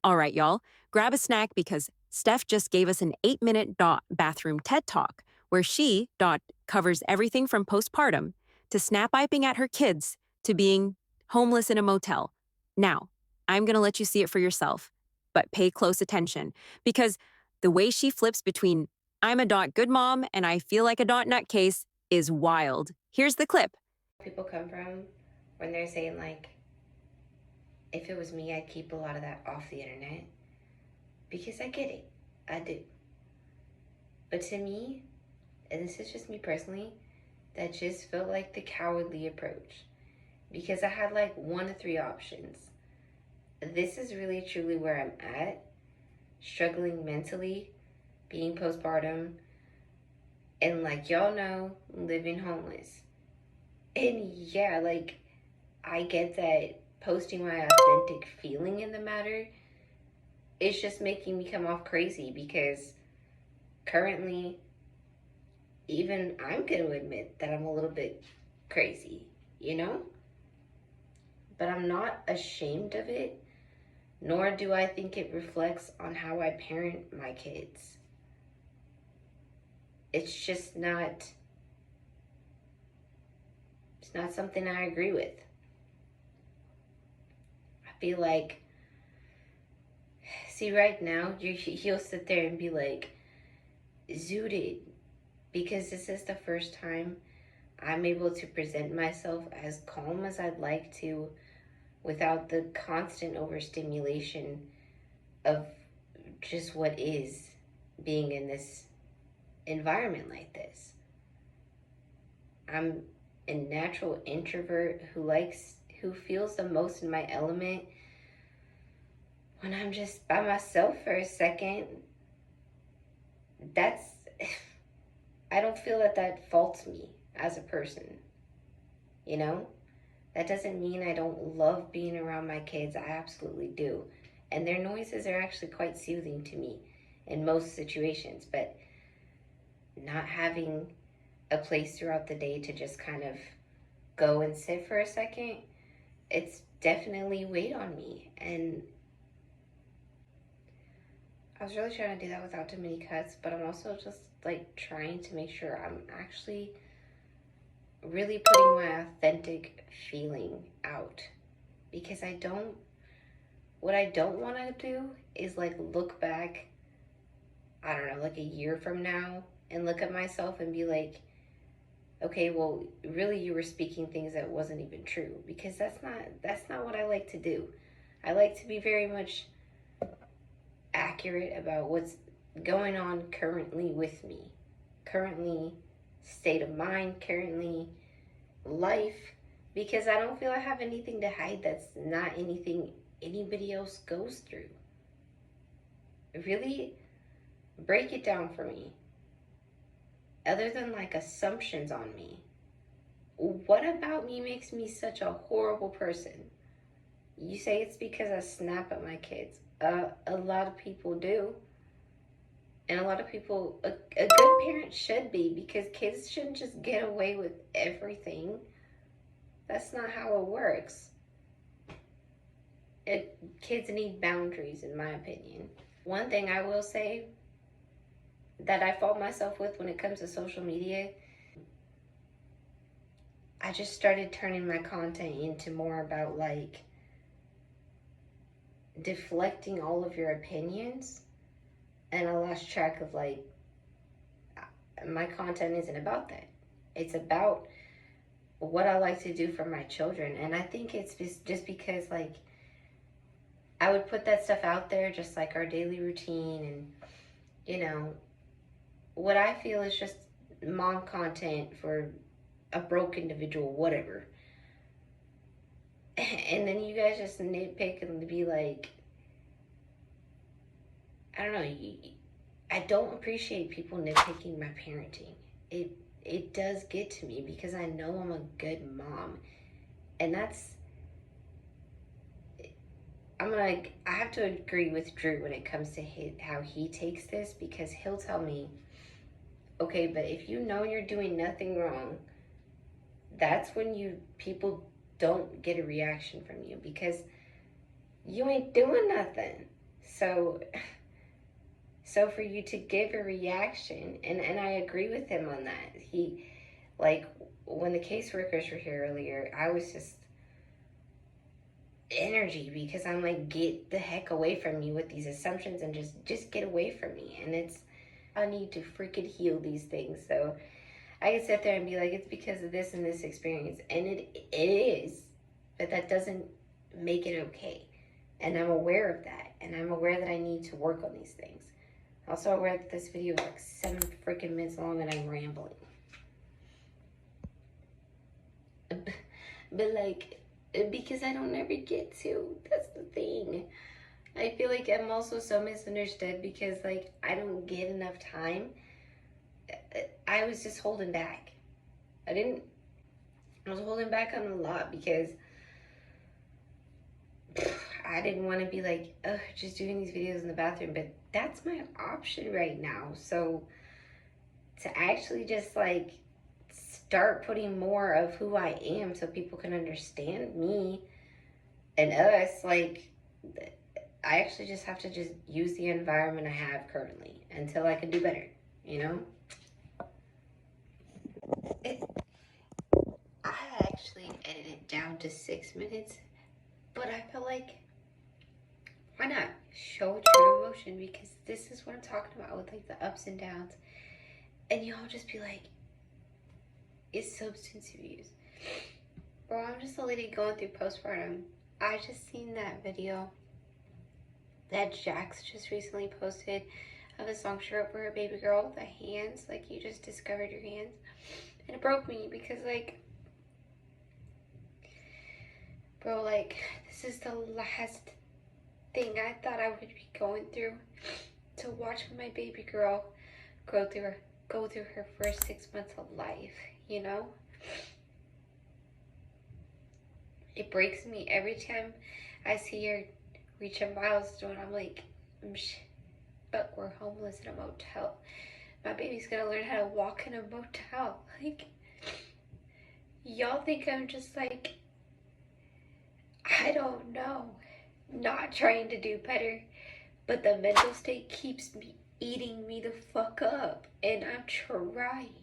All right, y'all, grab a snack because Steph just gave us an 8-minute bathroom TED Talk where she covers everything from postpartum to snap-iping at her kids to being homeless in a motel. Now, I'm going to let you see it for yourself, but pay close attention because the way she flips between I'm a good mom and I feel like a nutcase is wild. Here's the clip. People come from when they're saying, like, if it was me, I'd keep a lot of that off the internet, because I get it. I do. But to me, and this is just me personally, that just felt like the cowardly approach, because I had like one of three options. This is really truly where I'm at, struggling mentally, being postpartum, and like y'all know, living homeless. And yeah, like, I get that posting my authentic feeling in the matter is just making me come off crazy, because currently, even I'm going to admit that I'm a little bit crazy, you know? But I'm not ashamed of it, nor do I think it reflects on how I parent my kids. It's just not, it's not something I agree with. I feel like, see, right now, you'll sit there and be like, zooted, because this is the first time I'm able to present myself as calm as I'd like to without the constant overstimulation of just what is being in this environment like this. I'm a natural introvert who feels the most in my element when I'm just by myself for a second. That's, I don't feel that faults me as a person, you know? That doesn't mean I don't love being around my kids. I absolutely do. And their noises are actually quite soothing to me in most situations. But not having a place throughout the day to just kind of go and sit for a second, it's definitely weighed on me. And I was really trying to do that without too many cuts, but I'm also just like trying to make sure I'm actually really putting my authentic feeling out, because what I don't want to do is like look back, I don't know, like a year from now and look at myself and be like, okay, well, really you were speaking things that wasn't even true, because that's not what I like to do. I like to be very much accurate about what's going on currently with me. Currently state of mind, currently life, because I don't feel I have anything to hide that's not anything anybody else goes through. Really break it down for me. Other than like assumptions on me, what about me makes me such a horrible person? You say it's because I snap at my kids. A lot of people do. And a lot of people, a good parent should be, because kids shouldn't just get away with everything. That's not how it works. Kids need boundaries, in my opinion. One thing I will say that I fault myself with when it comes to social media, I just started turning my content into more about like deflecting all of your opinions, and I lost track of like, my content isn't about that. It's about what I like to do for my children. And I think it's just because like I would put that stuff out there, just like our daily routine, and you know, what I feel is just mom content for a broke individual, whatever. And then you guys just nitpick and be like, I don't know. I don't appreciate people nitpicking my parenting. It does get to me, because I know I'm a good mom, and I have to agree with Drew when it comes to how he takes this, because he'll tell me, okay, but if you know you're doing nothing wrong, that's when people don't get a reaction from you, because you ain't doing nothing. So so for you to give a reaction, and I agree with him on that. He, like, when the caseworkers were here earlier, I was just energy because I'm like, get the heck away from me with these assumptions and just get away from me. And it's, I need to freaking heal these things. So I can sit there and be like, it's because of this and this experience, and it is, but that doesn't make it okay. And I'm aware of that, and I'm aware that I need to work on these things. Also aware that this video is like 7 freaking minutes long and I'm rambling. But like, because I don't ever get to. That's the thing. I feel like I'm also so misunderstood because like I don't get enough time. I was just holding back. I was holding back on a lot because I didn't want to be like, ugh, just doing these videos in the bathroom, but that's my option right now. So to actually just like start putting more of who I am so people can understand me and us, like, I actually just have to just use the environment I have currently until I can do better, you know? I actually edited it down to 6 minutes, but I felt like, why not show a true emotion? Because this is what I'm talking about with like the ups and downs. And y'all just be like, it's substance abuse. Bro, I'm just a lady going through postpartum. I just seen that video that Jax just recently posted of a song she wrote for her baby girl, the hands, like you just discovered your hands. And it broke me because like, bro, like this is the last thing I thought I would be going through, to watch my baby girl go through her first 6 months of life, you know? It breaks me every time I see her reach a milestone. I'm like, but we're homeless in a motel. My baby's gonna learn how to walk in a motel. Like, y'all think I'm just like, I don't know, not trying to do better, but the mental state keeps me eating me the fuck up, and I'm trying.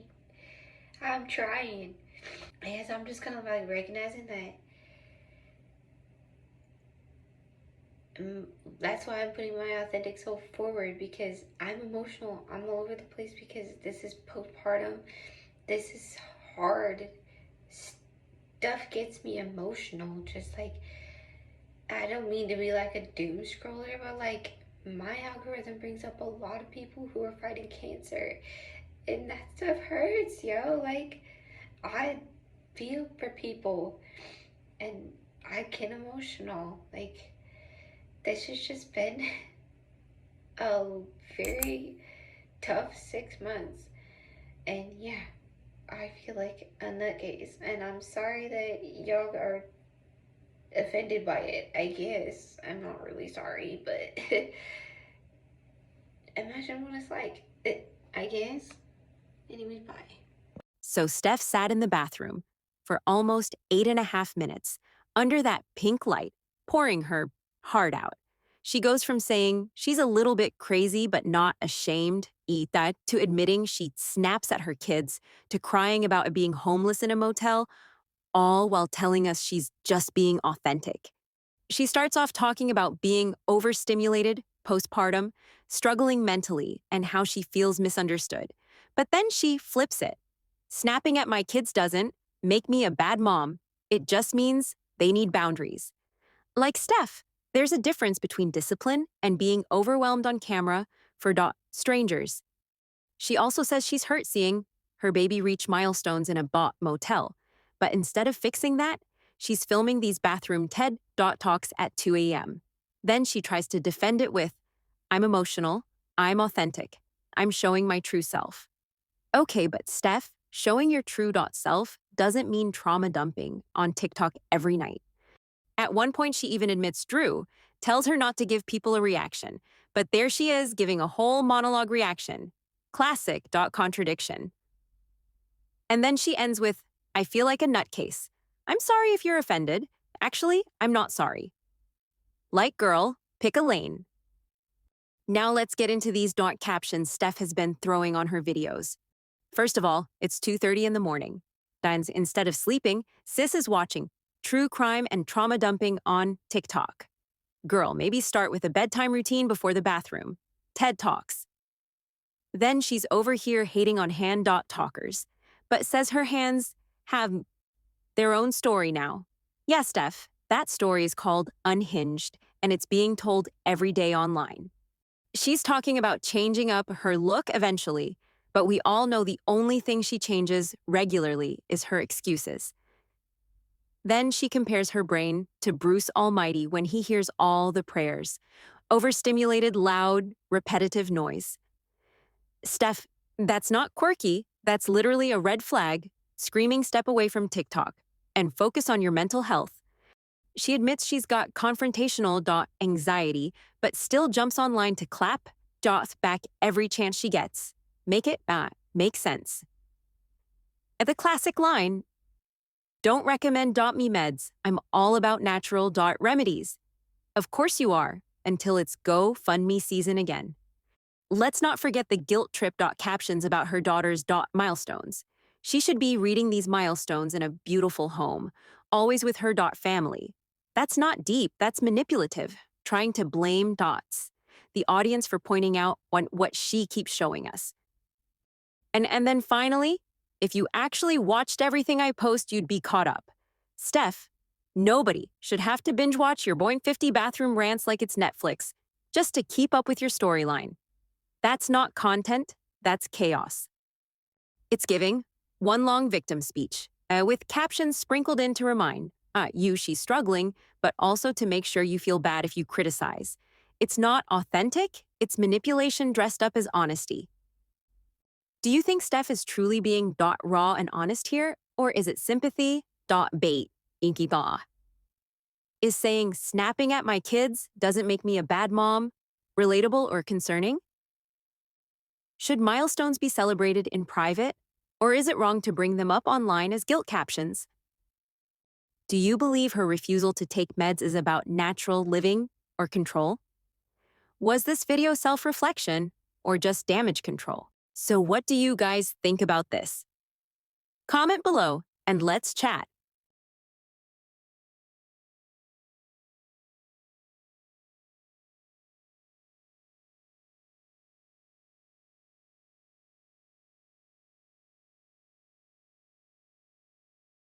Yes, I'm just kind of like recognizing that. That's why I'm putting my authentic self forward, because I'm emotional. I'm all over the place because this is postpartum. This is hard. Stuff gets me emotional. Just like, I don't mean to be like a doom scroller, but like my algorithm brings up a lot of people who are fighting cancer, and that stuff hurts, yo. Like, I feel for people and I get emotional. Like, this has just been a very tough 6 months. And yeah, I feel like a nutcase. And I'm sorry that y'all are offended by it, I guess. I'm not really sorry, but imagine what it's like. I guess. Anyways, bye. So Steph sat in the bathroom for almost 8.5 minutes under that pink light, pouring her heart out. She goes from saying she's a little bit crazy but not ashamed, eat that, to admitting she snaps at her kids, to crying about being homeless in a motel, all while telling us she's just being authentic. She starts off talking about being overstimulated, postpartum, struggling mentally, and how she feels misunderstood. But then she flips it. Snapping at my kids doesn't make me a bad mom. It just means they need boundaries. Like Steph, there's a difference between discipline and being overwhelmed on camera for strangers. She also says she's hurt seeing her baby reach milestones in a motel. But instead of fixing that, she's filming these bathroom TED Talks at 2 a.m. Then she tries to defend it with, I'm emotional, I'm authentic, I'm showing my true self. Okay, but Steph, showing your true self doesn't mean trauma dumping on TikTok every night. At one point, she even admits Drew tells her not to give people a reaction, but there she is giving a whole monologue reaction. Classic contradiction. And then she ends with, I feel like a nutcase. I'm sorry if you're offended. Actually, I'm not sorry. Like girl, pick a lane. Now let's get into these dot captions Steph has been throwing on her videos. First of all, it's 2:30 in the morning. And instead of sleeping, sis is watching true crime and trauma dumping on TikTok. Girl, maybe start with a bedtime routine before the bathroom. TED Talks. Then she's over here hating on hand dot talkers, but says her hands have their own story now. Yeah, Steph, that story is called Unhinged, and it's being told every day online. She's talking about changing up her look eventually, but we all know the only thing she changes regularly is her excuses. Then she compares her brain to Bruce Almighty when he hears all the prayers. Overstimulated, loud, repetitive noise. Steph, that's not quirky. That's literally a red flag. Screaming step away from TikTok and focus on your mental health. She admits she's got confrontational anxiety, but still jumps online to clap back every chance she gets. Make it make sense. At the classic line, don't recommend me meds. I'm all about natural remedies. Of course you are, until it's GoFundMe season again. Let's not forget the guilt trip captions about her daughter's milestones. She should be reading these milestones in a beautiful home, always with her family. That's not deep, that's manipulative, trying to blame the audience for pointing out what she keeps showing us. And then finally, if you actually watched everything I post, you'd be caught up. Steph, nobody should have to binge watch your Boing 50 bathroom rants like it's Netflix, just to keep up with your storyline. That's not content, that's chaos. It's giving one long victim speech, with captions sprinkled in to remind you she's struggling, but also to make sure you feel bad if you criticize. It's not authentic, it's manipulation dressed up as honesty. Do you think Steph is truly being raw and honest here, or is it sympathy bait, inky ba? Is saying snapping at my kids doesn't make me a bad mom relatable or concerning? Should milestones be celebrated in private, or is it wrong to bring them up online as guilt captions? Do you believe her refusal to take meds is about natural living or control? Was this video self-reflection or just damage control? So what do you guys think about this? Comment below and let's chat.